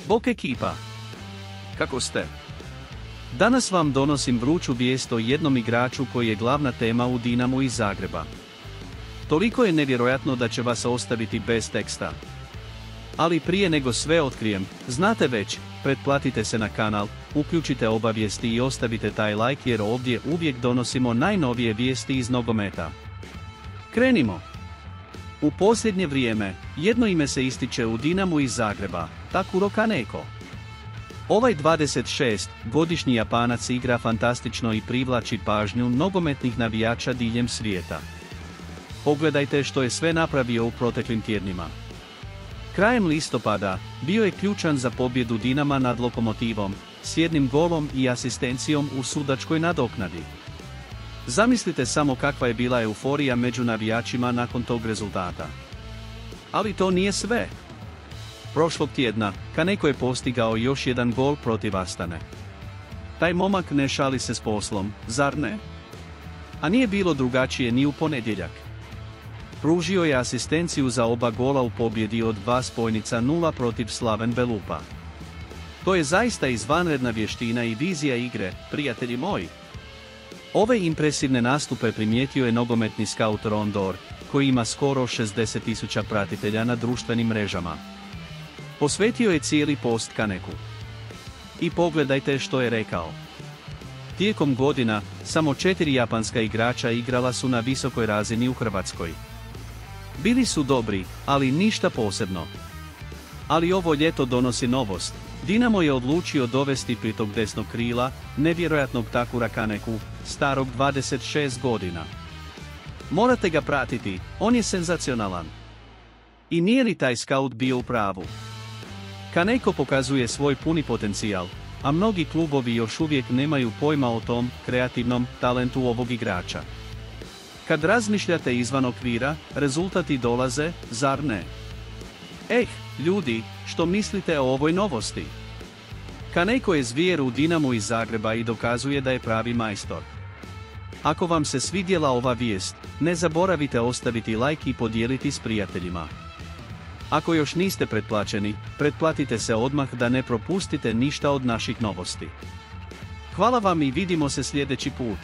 Bok ekipa! Kako ste? Danas vam donosim vruću vijest o jednom igraču koji je glavna tema u Dinamu iz Zagreba. Toliko je nevjerojatno da će vas ostaviti bez teksta. Ali prije nego sve otkrijem, znate već, pretplatite se na kanal, uključite obavijesti i ostavite taj like jer ovdje uvijek donosimo najnovije vijesti iz nogometa. Krenimo! U posljednje vrijeme, jedno ime se ističe u Dinamu iz Zagreba, Takuro Kaneko. Ovaj 26-godišnji Japanac igra fantastično i privlači pažnju nogometnih navijača diljem svijeta. Pogledajte što je sve napravio u proteklim tjednima. Krajem listopada, bio je ključan za pobjedu Dinama nad Lokomotivom, s jednim golom i asistencijom u sudačkoj nadoknadi. Zamislite samo kakva je bila euforija među navijačima nakon tog rezultata. Ali to nije sve. Prošlog tjedna, Kaneko je postigao još jedan gol protiv Astane. Taj momak ne šali se s poslom, zar ne? A nije bilo drugačije ni u ponedjeljak. Pružio je asistenciju za oba gola u pobjedi od 2:0 protiv Slaven Belupa. To je zaista izvanredna vještina i vizija igre, prijatelji moji. Ove impresivne nastupe primijetio je nogometni skaut Ron Dor, koji ima skoro 60.000 pratitelja na društvenim mrežama. Posvetio je cijeli post Kaneku. I pogledajte što je rekao. Tijekom godina, samo 4 japanska igrača igrala su na visokoj razini u Hrvatskoj. Bili su dobri, ali ništa posebno. Ali ovo ljeto donosi novost. Dinamo je odlučio dovesti pritog desnog krila, nevjerojatnog Takura Kaneku, starog 26 godina. Morate ga pratiti, on je senzacionalan. I nije li taj skaut bio u pravu? Kaneko pokazuje svoj puni potencijal, a mnogi klubovi još uvijek nemaju pojma o tom kreativnom talentu ovog igrača. Kad razmišljate izvan okvira, rezultati dolaze, zar ne? Ljudi, što mislite o ovoj novosti? Kaneko je zvijer u Dinamu iz Zagreba i dokazuje da je pravi majstor. Ako vam se svidjela ova vijest, ne zaboravite ostaviti like i podijeliti s prijateljima. Ako još niste pretplaćeni, pretplatite se odmah da ne propustite ništa od naših novosti. Hvala vam i vidimo se sljedeći put.